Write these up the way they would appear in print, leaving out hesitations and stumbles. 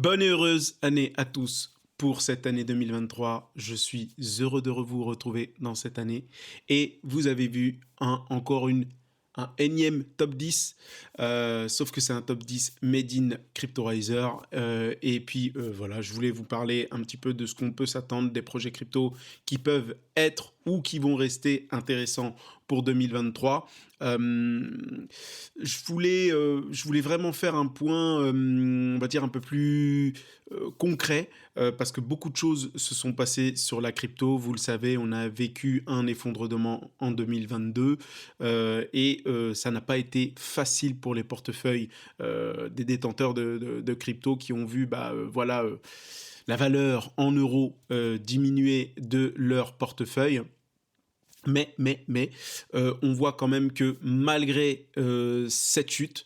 Bonne et heureuse année à tous pour cette année 2023. Je suis heureux de vous retrouver dans cette année. Et vous avez vu un énième top 10, sauf que c'est un top 10 made in CryptoRiser. Et puis voilà, je voulais vous parler un petit peu de ce qu'on peut s'attendre des projets crypto qui peuvent être ou qui vont rester intéressants pour 2023. Je voulais vraiment faire un point, on va dire un peu plus concret, parce que beaucoup de choses se sont passées sur la crypto. Vous le savez, on a vécu un effondrement en 2022 et ça n'a pas été facile pour les portefeuilles des détenteurs de crypto qui ont vu la valeur en euros diminuer de leur portefeuille. Mais, on voit quand même que malgré cette chute,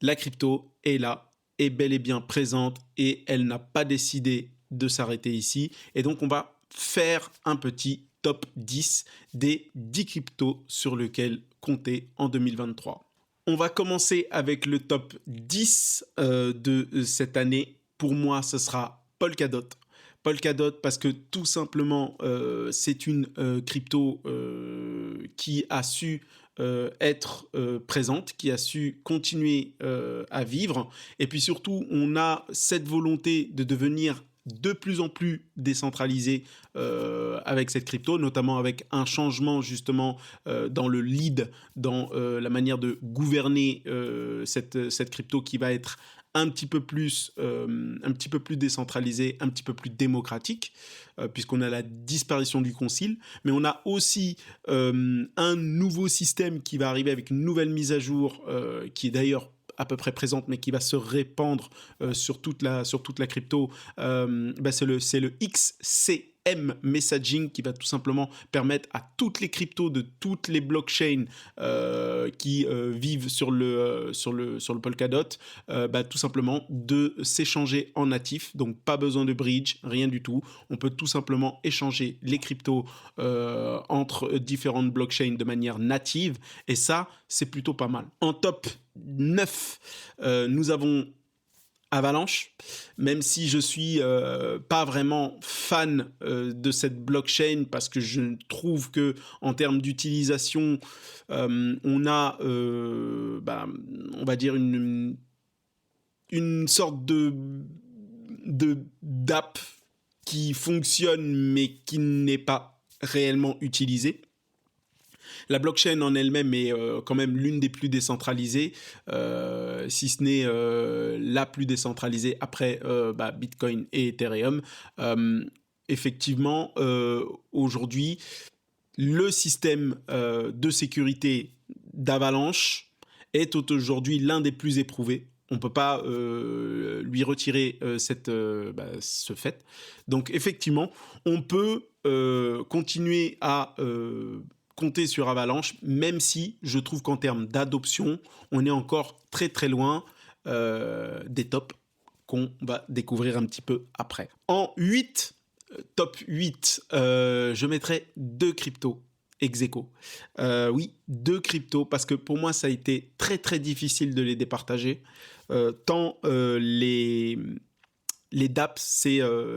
la crypto est là, est bel et bien présente et elle n'a pas décidé de s'arrêter ici. Et donc, on va faire un petit top 10 des 10 cryptos sur lesquels compter en 2023. On va commencer avec le top 10 de cette année. Pour moi, ce sera Polkadot. Polkadot parce que tout simplement, c'est une crypto qui a su être présente, qui a su continuer à vivre. Et puis surtout, on a cette volonté de devenir de plus en plus décentralisé avec cette crypto, notamment avec un changement justement dans le lead, dans la manière de gouverner cette crypto qui va être un petit peu plus décentralisé, un petit peu plus démocratique, puisqu'on a la disparition du concile, mais on a aussi un nouveau système qui va arriver avec une nouvelle mise à jour, qui est d'ailleurs à peu près présente, mais qui va se répandre sur toute la crypto. C'est le XCM Messaging qui va tout simplement permettre à toutes les cryptos de toutes les blockchains qui vivent sur le Polkadot, tout simplement de s'échanger en natif. Donc pas besoin de bridge, rien du tout. On peut tout simplement échanger les cryptos entre différentes blockchains de manière native. Et ça, c'est plutôt pas mal. En top 9, nous avons Avalanche, même si je suis pas vraiment fan de cette blockchain parce que je trouve que en termes d'utilisation, on a, on va dire une sorte d'app qui fonctionne mais qui n'est pas réellement utilisée. La blockchain en elle-même est quand même l'une des plus décentralisées, si ce n'est la plus décentralisée après Bitcoin et Ethereum. Effectivement, aujourd'hui, le système de sécurité d'Avalanche est aujourd'hui l'un des plus éprouvés. On ne peut pas lui retirer ce fait. Donc effectivement, on peut continuer à compter sur Avalanche, même si je trouve qu'en termes d'adoption, on est encore très très loin des tops qu'on va découvrir un petit peu après. En 8, top 8, je mettrai 2 cryptos ex aequo. Oui, 2 cryptos, parce que pour moi, ça a été très très difficile de les départager, tant les dApps,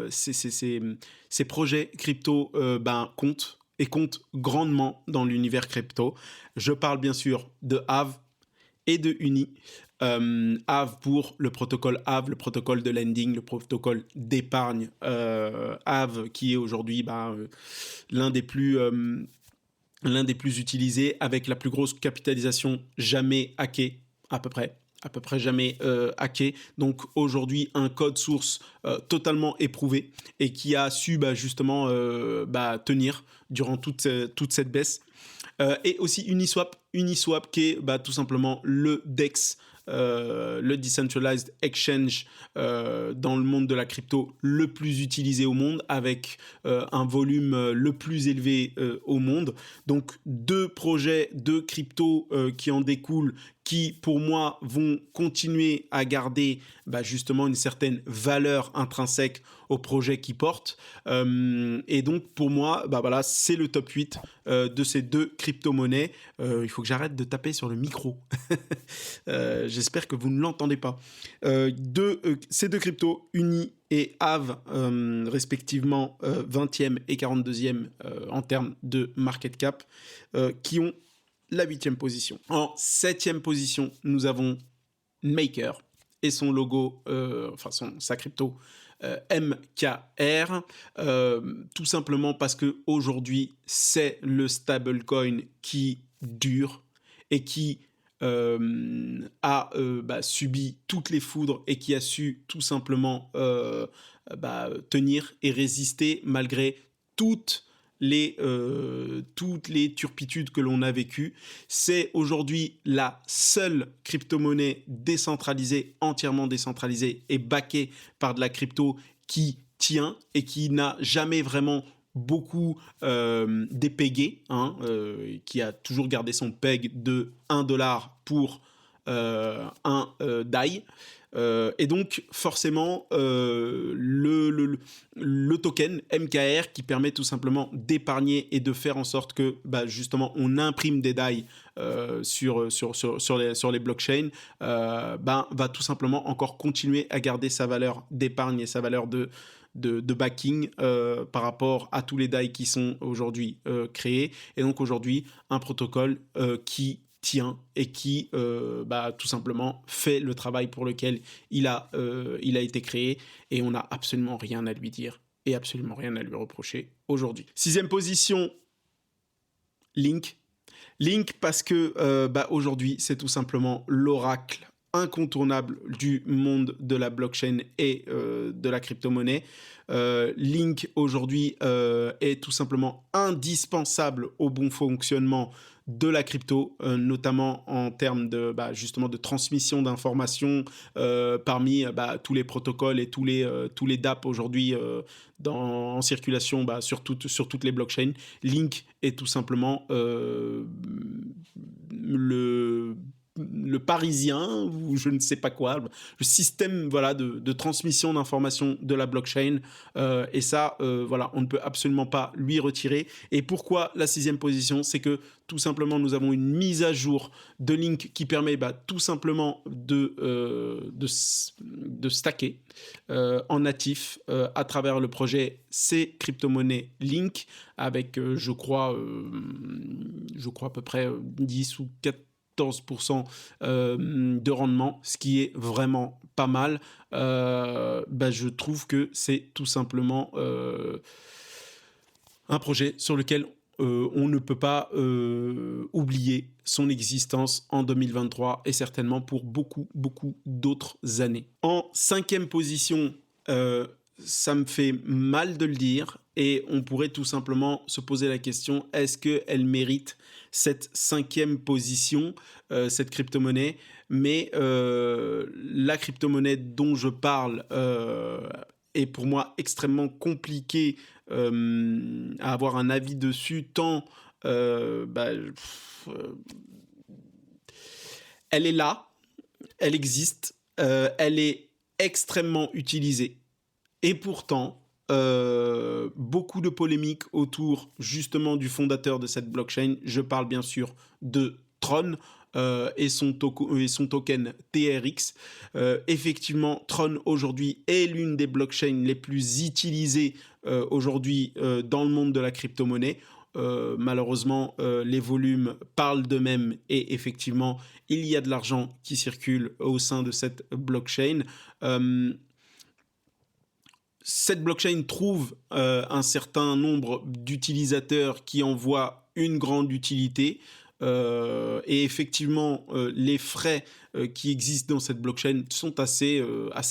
ces projets crypto comptent et comptent grandement dans l'univers crypto. Je parle bien sûr de Aave et de Uni. Aave pour le protocole Aave, le protocole de lending, le protocole d'épargne. Aave qui est aujourd'hui l'un des plus utilisés, avec la plus grosse capitalisation jamais hackée, à peu près jamais hacké. Donc aujourd'hui, un code source totalement éprouvé et qui a su justement tenir durant toute cette baisse. Et aussi Uniswap qui est tout simplement le DEX, le Decentralized Exchange dans le monde de la crypto le plus utilisé au monde, avec un volume le plus élevé au monde. Donc 2 projets de crypto qui en découlent, qui, pour moi, vont continuer à garder justement une certaine valeur intrinsèque au projet qu'ils portent. Et donc, pour moi, voilà, c'est le top 8 de ces deux crypto-monnaies. Il faut que j'arrête de taper sur le micro. J'espère que vous ne l'entendez pas. Ces deux cryptos, Uni et Aave, respectivement 20e et 42e en termes de market cap, qui ont la 8e position. En 7e position, nous avons Maker et son logo, sa crypto MKR, tout simplement parce qu'aujourd'hui, c'est le stablecoin qui dure et qui a subi toutes les foudres et qui a su tout simplement tenir et résister malgré toutes les turpitudes que l'on a vécues. C'est aujourd'hui la seule crypto-monnaie décentralisée, entièrement décentralisée et backée par de la crypto qui tient et qui n'a jamais vraiment beaucoup dépégué, qui a toujours gardé son peg de 1 dollar pour un DAI. Et donc forcément le token MKR qui permet tout simplement d'épargner et de faire en sorte que justement on imprime des DAI sur les blockchains, va tout simplement encore continuer à garder sa valeur d'épargne et sa valeur de backing par rapport à tous les DAI qui sont aujourd'hui créés. Et donc aujourd'hui un protocole qui tient et qui tout simplement fait le travail pour lequel il a été créé, et on n'a absolument rien à lui dire et absolument rien à lui reprocher aujourd'hui. 6e position, Link parce que aujourd'hui c'est tout simplement l'oracle incontournable du monde de la blockchain et de la crypto-monnaie. Link aujourd'hui est tout simplement indispensable au bon fonctionnement de la crypto, notamment en termes de justement de transmission d'informations parmi tous les protocoles et tous les DApp aujourd'hui en circulation sur toutes les blockchains. Link est tout simplement le parisien, ou je ne sais pas quoi, le système de transmission d'informations de la blockchain, et ça on ne peut absolument pas lui retirer. Et pourquoi la 6e position? C'est que tout simplement nous avons une mise à jour de Link qui permet tout simplement de stacker en natif à travers le projet ces crypto-monnaies Link avec je crois à peu près 10 ou 14% de rendement, ce qui est vraiment pas mal. Je trouve que c'est tout simplement un projet sur lequel on ne peut pas oublier son existence en 2023 et certainement pour beaucoup d'autres années. En 5e position, ça me fait mal de le dire, et on pourrait tout simplement se poser la question, est-ce qu'elle mérite cette 5e position, cette crypto-monnaie? Mais la crypto-monnaie dont je parle est pour moi extrêmement compliquée à avoir un avis dessus, tant elle est là, elle existe, elle est extrêmement utilisée. Et pourtant, beaucoup de polémiques autour justement du fondateur de cette blockchain. Je parle bien sûr de Tron et son token TRX. Effectivement, Tron aujourd'hui est l'une des blockchains les plus utilisées aujourd'hui dans le monde de la crypto-monnaie. Malheureusement, les volumes parlent d'eux-mêmes, et effectivement, il y a de l'argent qui circule au sein de cette blockchain. Cette blockchain trouve un certain nombre d'utilisateurs qui en voient une grande utilité. Et effectivement, les frais qui existent dans cette blockchain sont assez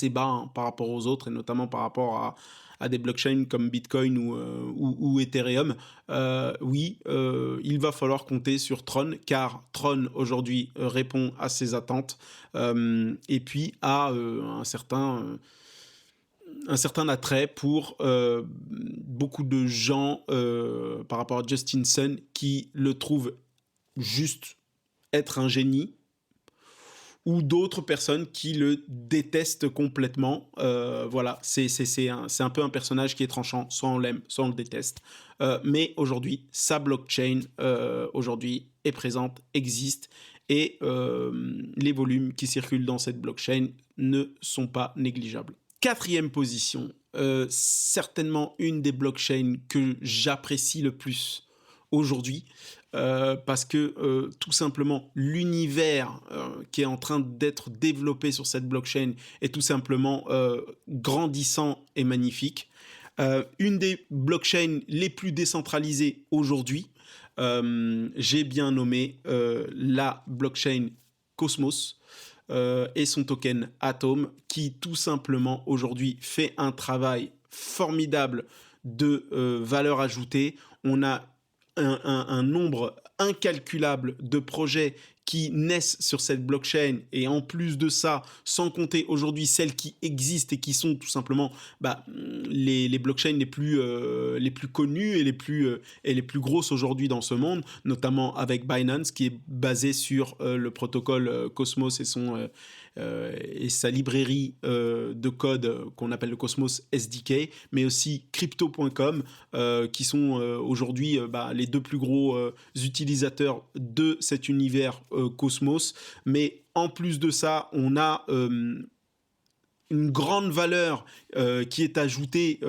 bas par rapport aux autres, et notamment par rapport à des blockchains comme Bitcoin ou Ethereum. Il va falloir compter sur Tron, car Tron aujourd'hui répond à ces attentes et puis a un certain attrait pour beaucoup de gens par rapport à Justin Sun, qui le trouvent juste être un génie, ou d'autres personnes qui le détestent complètement. Voilà, c'est un peu un personnage qui est tranchant, soit on l'aime, soit on le déteste. Mais aujourd'hui, sa blockchain aujourd'hui est présente, existe, et les volumes qui circulent dans cette blockchain ne sont pas négligeables. Quatrième position, certainement une des blockchains que j'apprécie le plus aujourd'hui, parce que tout simplement l'univers qui est en train d'être développé sur cette blockchain est tout simplement grandissant et magnifique. Une des blockchains les plus décentralisées aujourd'hui, j'ai bien nommé la blockchain Cosmos, et son token Atom, qui tout simplement aujourd'hui fait un travail formidable de valeur ajoutée. On a un nombre incalculable de projets qui naissent sur cette blockchain, et en plus de ça, sans compter aujourd'hui celles qui existent et qui sont tout simplement les blockchains les plus connues et les plus grosses aujourd'hui dans ce monde, notamment avec Binance qui est basé sur le protocole Cosmos et sa librairie de code qu'on appelle le Cosmos SDK, mais aussi Crypto.com qui sont aujourd'hui les deux plus gros utilisateurs de cet univers Cosmos. Mais en plus de ça, on a une grande valeur qui est ajoutée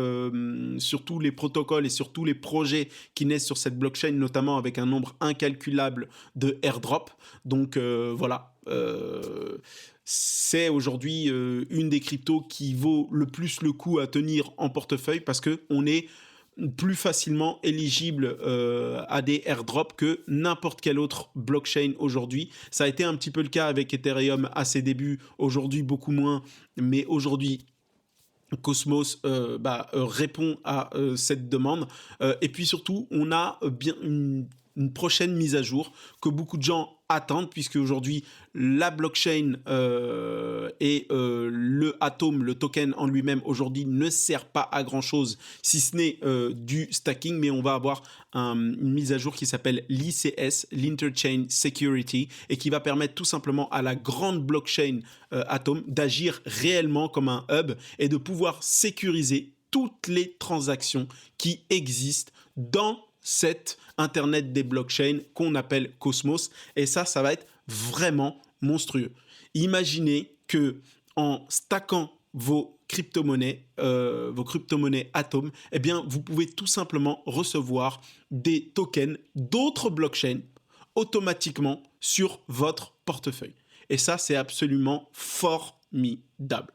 sur tous les protocoles et sur tous les projets qui naissent sur cette blockchain, notamment avec un nombre incalculable de airdrops. Donc voilà, c'est aujourd'hui une des cryptos qui vaut le plus le coup à tenir en portefeuille, parce qu'on est plus facilement éligible à des airdrops que n'importe quelle autre blockchain aujourd'hui. Ça a été un petit peu le cas avec Ethereum à ses débuts, aujourd'hui beaucoup moins, mais aujourd'hui Cosmos répond à cette demande. Et puis surtout, on a bien une prochaine mise à jour que beaucoup de gens attendent, puisque aujourd'hui la blockchain et le Atom, le token en lui-même, aujourd'hui ne sert pas à grand chose si ce n'est du stacking, mais on va avoir une mise à jour qui s'appelle l'ICS, l'Interchain Security, et qui va permettre tout simplement à la grande blockchain Atom d'agir réellement comme un hub et de pouvoir sécuriser toutes les transactions qui existent dans cet Internet des blockchains qu'on appelle Cosmos. Et ça va être vraiment monstrueux. Imaginez que en stackant vos crypto-monnaies Atom, eh bien, vous pouvez tout simplement recevoir des tokens d'autres blockchains automatiquement sur votre portefeuille. Et ça, c'est absolument formidable.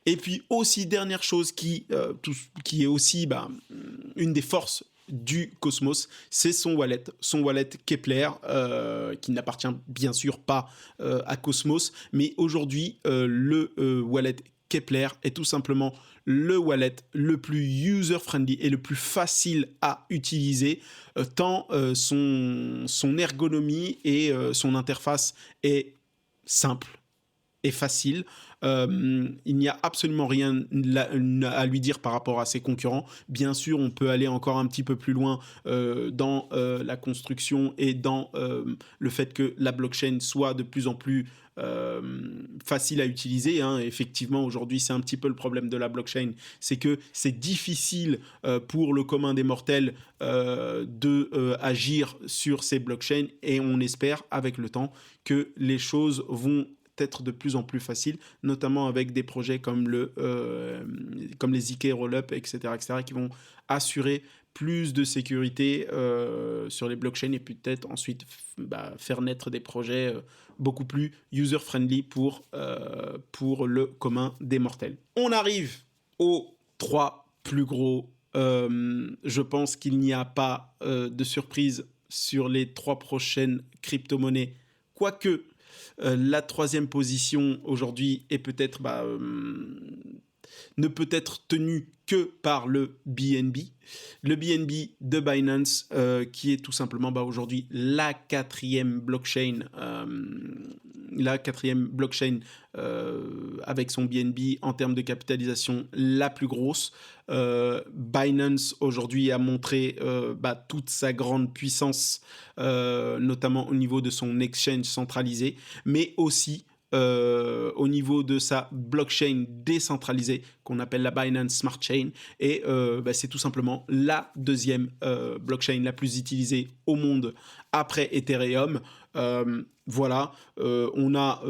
Et puis aussi, dernière chose qui est aussi une des forces du Cosmos, c'est son wallet Keplr, qui n'appartient bien sûr pas à Cosmos, mais aujourd'hui le wallet Keplr est tout simplement le wallet le plus user-friendly et le plus facile à utiliser, tant son ergonomie et son interface est simple et facile. Il n'y a absolument rien à lui dire par rapport à ses concurrents. Bien sûr, on peut aller encore un petit peu plus loin dans la construction et dans le fait que la blockchain soit de plus en plus facile à utiliser. Effectivement, aujourd'hui, c'est un petit peu le problème de la blockchain, c'est que c'est difficile pour le commun des mortels d'agir sur ces blockchains, et on espère avec le temps que les choses vont être de plus en plus facile, notamment avec des projets comme les ZK Rollup, etc., qui vont assurer plus de sécurité sur les blockchains, et peut-être ensuite faire naître des projets beaucoup plus user-friendly pour le commun des mortels. On arrive aux 3 plus gros. Je pense qu'il n'y a pas de surprise sur les 3 prochaines crypto-monnaies, quoique la 3e position aujourd'hui est peut-être ne peut être tenue que par le BNB de Binance, qui est tout simplement aujourd'hui la 4e blockchain, avec son BNB en termes de capitalisation la plus grosse. Binance aujourd'hui a montré toute sa grande puissance, notamment au niveau de son exchange centralisé, mais aussi au niveau de sa blockchain décentralisée qu'on appelle la Binance Smart Chain. Et c'est tout simplement la deuxième blockchain la plus utilisée au monde après Ethereum. On a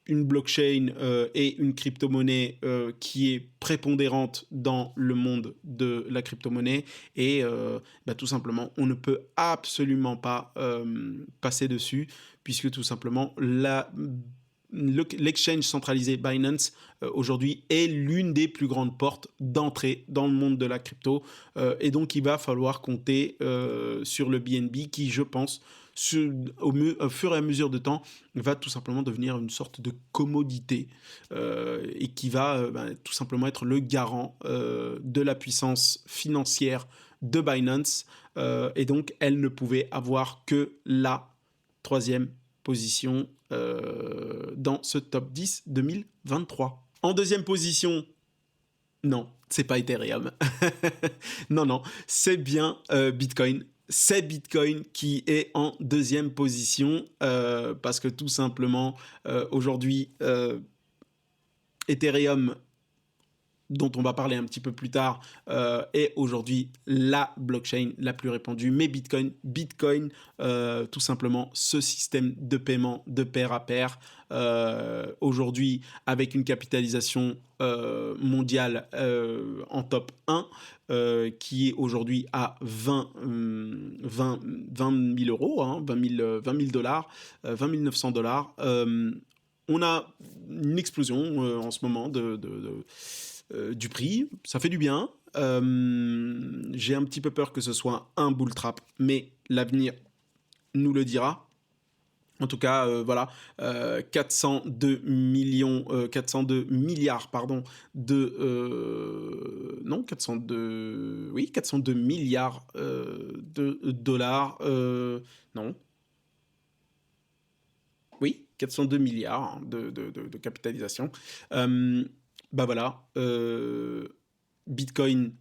une blockchain et une crypto-monnaie qui est prépondérante dans le monde de la crypto-monnaie et tout simplement on ne peut absolument pas passer dessus puisque tout simplement l'exchange centralisé Binance aujourd'hui est l'une des plus grandes portes d'entrée dans le monde de la crypto et donc il va falloir compter sur le BNB qui, je pense, au fur et à mesure de temps, va tout simplement devenir une sorte de commodité et qui va tout simplement être le garant de la puissance financière de Binance et donc elle ne pouvait avoir que la troisième position dans ce top 10 2023. En deuxième position, non, c'est pas Ethereum. non, c'est bien Bitcoin. C'est Bitcoin qui est en deuxième position parce que tout simplement, aujourd'hui, Ethereum, dont on va parler un petit peu plus tard, est aujourd'hui la blockchain la plus répandue. Mais Bitcoin, tout simplement, ce système de paiement de pair à pair, aujourd'hui, avec une capitalisation mondiale en top 1, qui est aujourd'hui à 20 000 euros, 20 000 dollars, 20 900 dollars. On a une explosion en ce moment du prix, ça fait du bien. J'ai un petit peu peur que ce soit un bull trap, mais l'avenir nous le dira. En tout cas, 402 milliards, pardon, 402 milliards de dollars, non, oui, 402 milliards de capitalisation. Bitcoin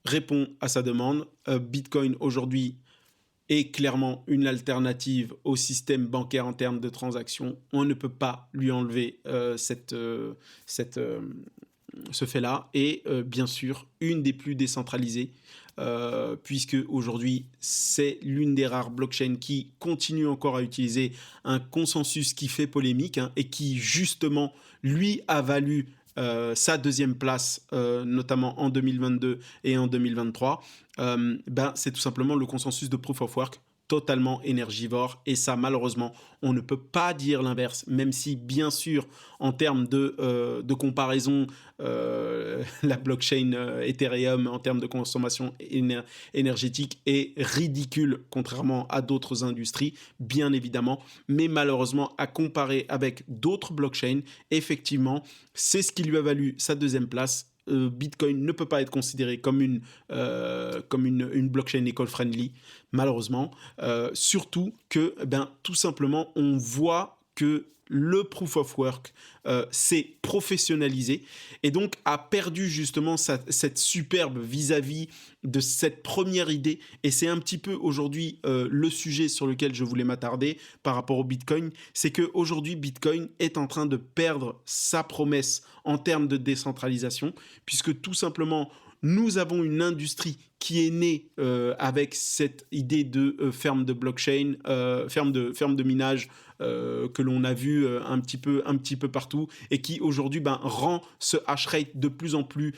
répond à sa demande. Bitcoin aujourd'hui est clairement une alternative au système bancaire en termes de transactions. On ne peut pas lui enlever ce fait-là. Et bien sûr, une des plus décentralisées, puisque aujourd'hui, c'est l'une des rares blockchains qui continue encore à utiliser un consensus qui fait polémique et qui, justement, lui a valu sa deuxième place, notamment en 2022 et en 2023, c'est tout simplement le consensus de Proof of Work, totalement énergivore. Et ça, malheureusement, on ne peut pas dire l'inverse, même si, bien sûr, en termes de comparaison, la blockchain Ethereum, en termes de consommation énergétique, est ridicule, contrairement à d'autres industries, bien évidemment. Mais malheureusement, à comparer avec d'autres blockchains, effectivement, c'est ce qui lui a valu sa deuxième place. Bitcoin ne peut pas être considéré comme une blockchain école-friendly, malheureusement. Surtout que, tout simplement, on voit que le proof of work s'est professionnalisé et donc a perdu justement cette superbe vis-à-vis de cette première idée. Et c'est un petit peu aujourd'hui le sujet sur lequel je voulais m'attarder par rapport au Bitcoin. C'est qu'aujourd'hui, Bitcoin est en train de perdre sa promesse en termes de décentralisation, puisque tout simplement, nous avons une industrie qui est née avec cette idée de ferme de blockchain, ferme de minage que l'on a vu un petit peu partout et qui aujourd'hui rend ce hash rate de plus en plus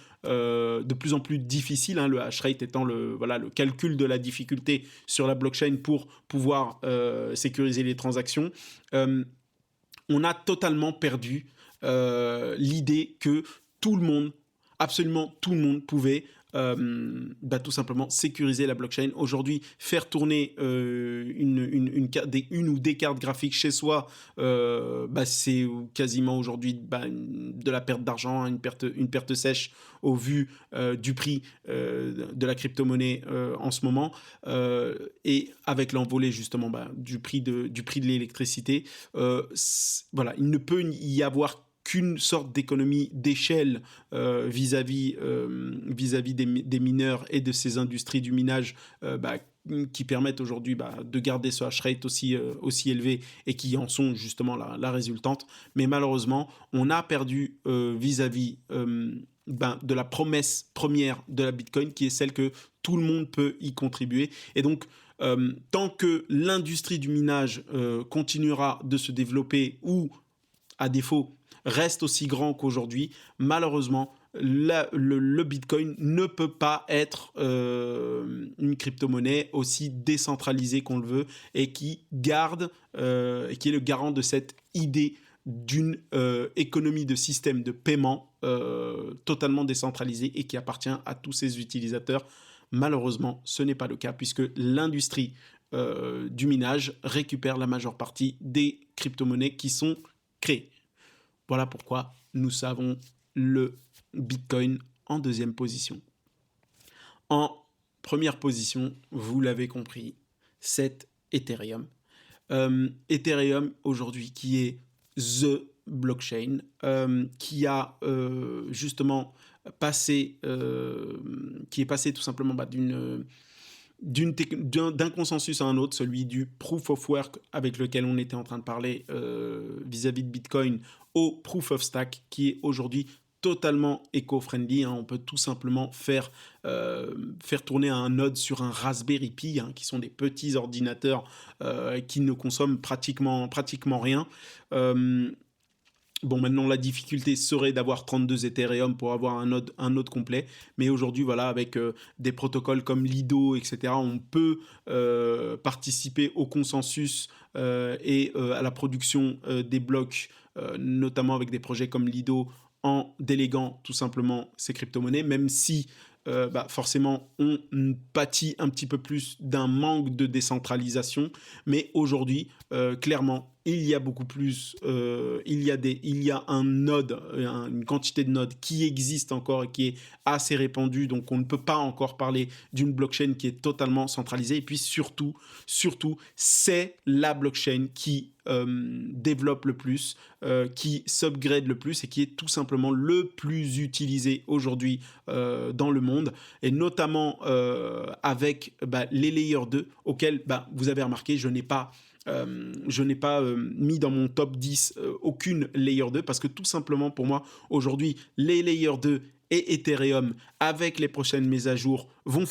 difficile. Le hash rate étant le calcul de la difficulté sur la blockchain pour pouvoir sécuriser les transactions. On a totalement perdu l'idée que tout le monde, absolument tout le monde pouvait tout simplement sécuriser la blockchain. Aujourd'hui, faire tourner une ou des cartes graphiques chez soi, c'est quasiment aujourd'hui de la perte d'argent, une perte sèche au vu du prix de la crypto-monnaie en ce moment, et avec l'envolée justement du prix de l'électricité, il ne peut y avoir qu'une sorte d'économie d'échelle vis-à-vis des mineurs et de ces industries du minage qui permettent aujourd'hui de garder ce hash rate aussi élevé et qui en sont justement la résultante. Mais malheureusement, on a perdu vis-à-vis de la promesse première de la Bitcoin, qui est celle que tout le monde peut y contribuer. Et donc, tant que l'industrie du minage continuera de se développer ou, à défaut, reste aussi grand qu'aujourd'hui, malheureusement, le Bitcoin ne peut pas être une crypto-monnaie aussi décentralisée qu'on le veut et qui est le garant de cette idée d'une économie de système de paiement totalement décentralisée et qui appartient à tous ses utilisateurs. Malheureusement, ce n'est pas le cas puisque l'industrie du minage récupère la majeure partie des crypto-monnaies qui sont créées. Voilà pourquoi nous avons le Bitcoin en deuxième position. En première position, vous l'avez compris, c'est Ethereum. Ethereum aujourd'hui qui est the blockchain, qui a justement qui est passé tout simplement d'un consensus à un autre, celui du proof of work avec lequel on était en train de parler vis-à-vis de Bitcoin, au proof of stake qui est aujourd'hui totalement éco-friendly. On peut tout simplement faire tourner un node sur un Raspberry Pi, qui sont des petits ordinateurs qui ne consomment pratiquement rien. Bon, maintenant, la difficulté serait d'avoir 32 Ethereum pour avoir un node complet. Mais aujourd'hui, voilà, avec des protocoles comme Lido, etc., on peut participer au consensus et à la production des blocs, notamment avec des projets comme Lido, en déléguant tout simplement ces crypto-monnaies, même si forcément on pâtit un petit peu plus d'un manque de décentralisation. Mais aujourd'hui, clairement, il y a beaucoup plus, il y a un node, une quantité de nodes qui existe encore et qui est assez répandue, donc on ne peut pas encore parler d'une blockchain qui est totalement centralisée. Et puis surtout, c'est la blockchain qui développe le plus, qui s'upgrade le plus et qui est tout simplement le plus utilisé aujourd'hui dans le monde, et notamment avec les layers 2 auxquels vous avez remarqué, je n'ai pas mis dans mon top 10 aucune layer 2 parce que tout simplement pour moi aujourd'hui les layer 2 et Ethereum avec les prochaines mises à jour vont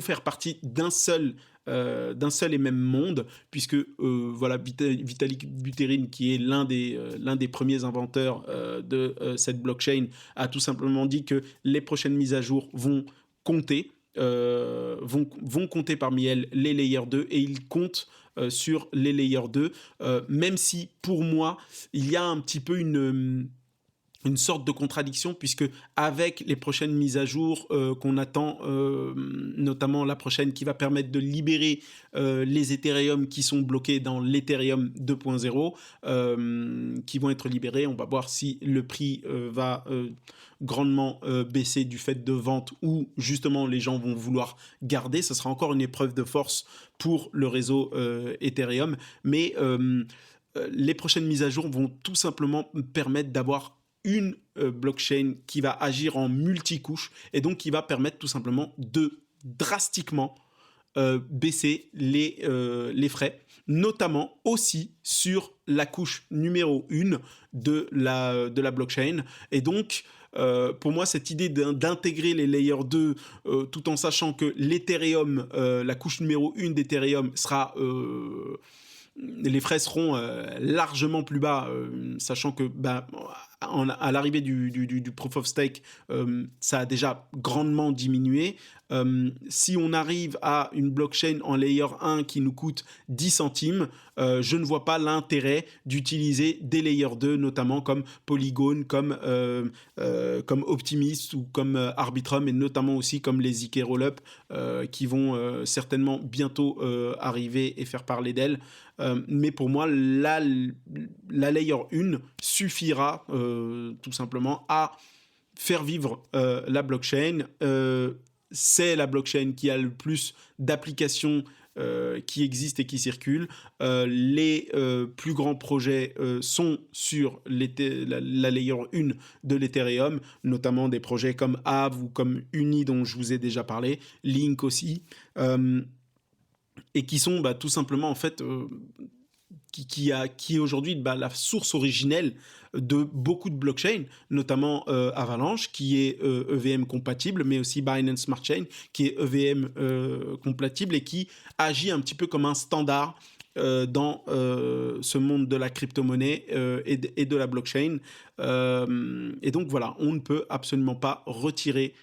faire partie d'un seul et même monde, puisque voilà, Vitalik Buterin, qui est l'un des premiers inventeurs de cette blockchain, a tout simplement dit que les prochaines mises à jour vont compter parmi elles les layers 2, et il compte sur les layers 2, même si pour moi il y a un petit peu une sorte de contradiction, puisque avec les prochaines mises à jour qu'on attend, notamment la prochaine qui va permettre de libérer les Ethereum qui sont bloqués dans l'Ethereum 2.0, qui vont être libérés, on va voir si le prix va grandement baisser du fait de vente ou justement les gens vont vouloir garder. Ce sera encore une épreuve de force pour le réseau Ethereum, mais les prochaines mises à jour vont tout simplement permettre d'avoir une blockchain qui va agir en multicouche et donc qui va permettre tout simplement de drastiquement baisser les frais, notamment aussi sur la couche numéro 1 de la blockchain. Et donc, pour moi, cette idée d'intégrer les layers 2 tout en sachant que l'Ethereum, la couche numéro 1 d'Ethereum sera... les frais seront largement plus bas, sachant que à l'arrivée du proof of stake, ça a déjà grandement diminué. Si on arrive à une blockchain en layer 1 qui nous coûte 10 centimes, je ne vois pas l'intérêt d'utiliser des layers 2, notamment comme Polygon, comme Optimist ou comme Arbitrum, et notamment aussi comme les ZK Rollup qui vont certainement bientôt arriver et faire parler d'elles. Mais pour moi, la layer 1 suffira tout simplement à faire vivre la blockchain. C'est la blockchain qui a le plus d'applications qui existent et qui circulent. Les plus grands projets sont sur la layer 1 de l'Ethereum, notamment des projets comme Aave ou comme Uni dont je vous ai déjà parlé, Link aussi. et qui sont tout simplement en fait qui est aujourd'hui la source originelle de beaucoup de blockchains, notamment Avalanche, qui est EVM compatible, mais aussi Binance Smart Chain, qui est EVM compatible et qui agit un petit peu comme un standard dans ce monde de la crypto-monnaie et de la blockchain. Et donc voilà, on ne peut absolument pas retirer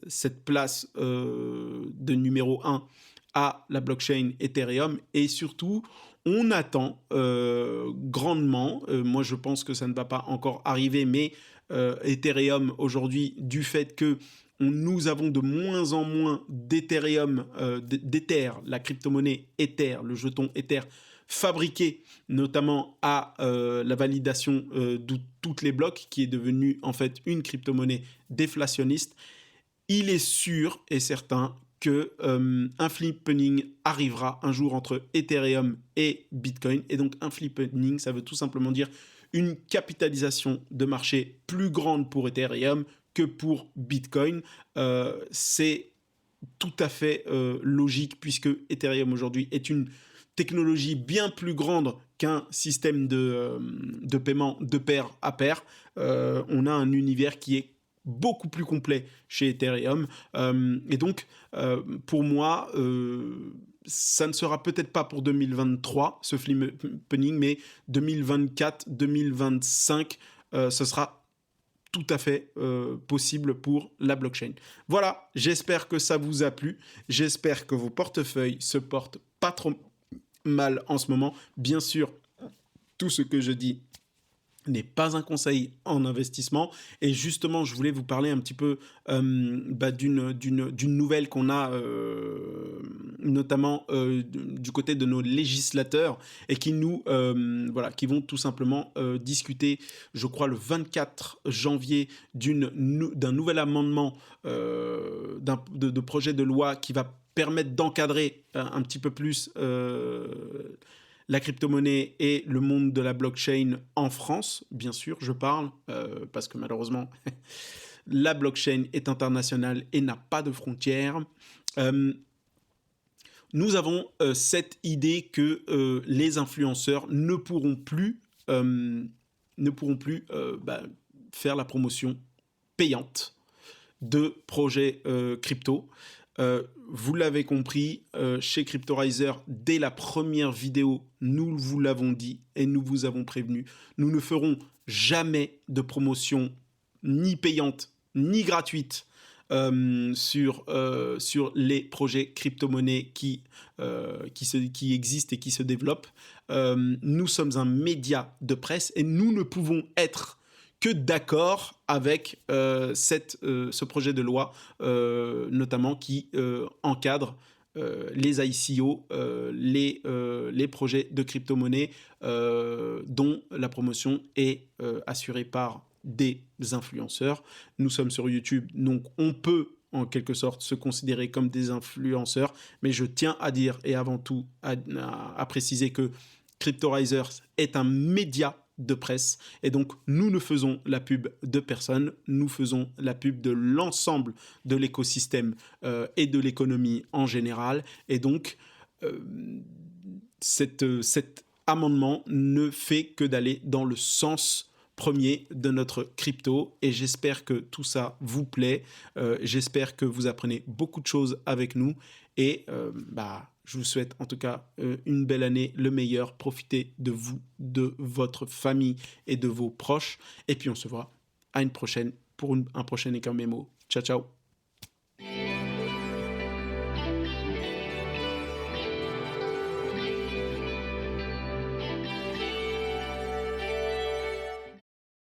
cette place de numéro 1 à la blockchain Ethereum, et surtout on attend grandement, moi je pense que ça ne va pas encore arriver, mais Ethereum aujourd'hui, du fait que nous avons de moins en moins d'Ethereum, d'Ether, la crypto-monnaie Ether, le jeton Ether, fabriqué notamment à la validation de toutes les blocs, qui est devenue en fait une crypto-monnaie déflationniste, il est sûr et certain que un flippening arrivera un jour entre Ethereum et Bitcoin. Et donc un flippening, ça veut tout simplement dire une capitalisation de marché plus grande pour Ethereum que pour Bitcoin. C'est tout à fait logique, puisque Ethereum aujourd'hui est une technologie bien plus grande qu'un système de paiement de pair à pair. On a un univers qui est beaucoup plus complet chez Ethereum. Et donc, pour moi, ça ne sera peut-être pas pour 2023, ce flippening, mais 2024, 2025, ce sera tout à fait possible pour la blockchain. Voilà, j'espère que ça vous a plu. J'espère que vos portefeuilles se portent pas trop mal en ce moment. Bien sûr, tout ce que je dis n'est pas un conseil en investissement. Et justement, je voulais vous parler un petit peu d'une nouvelle qu'on a notamment du côté de nos législateurs, et qui qui vont tout simplement discuter, je crois, le 24 janvier d'un nouvel amendement de projet de loi qui va permettre d'encadrer un petit peu plus la crypto-monnaie et le monde de la blockchain en France, bien sûr, je parle, parce que malheureusement, la blockchain est internationale et n'a pas de frontières. Nous avons cette idée que les influenceurs ne pourront plus faire la promotion payante de projets crypto. Vous l'avez compris, chez Cryptorizer, dès la première vidéo, nous vous l'avons dit et nous vous avons prévenu, nous ne ferons jamais de promotion ni payante ni gratuite sur les projets crypto-monnaies qui existent et qui se développent. Nous sommes un média de presse et nous ne pouvons être que d'accord avec ce projet de loi, notamment qui encadre les ICO, les projets de crypto-monnaie dont la promotion est assurée par des influenceurs. Nous sommes sur YouTube, donc on peut en quelque sorte se considérer comme des influenceurs, mais je tiens à dire et avant tout à préciser que Cryptorizer est un média de presse, et donc nous ne faisons la pub de personne, nous faisons la pub de l'ensemble de l'écosystème et de l'économie en général. Et donc cet amendement ne fait que d'aller dans le sens premier de notre crypto, et j'espère que tout ça vous plaît. J'espère que vous apprenez beaucoup de choses avec nous, et je vous souhaite en tout cas une belle année, le meilleur. Profitez de vous, de votre famille et de vos proches. Et puis on se voit à une prochaine pour un prochain Ecomémo. Ciao, ciao.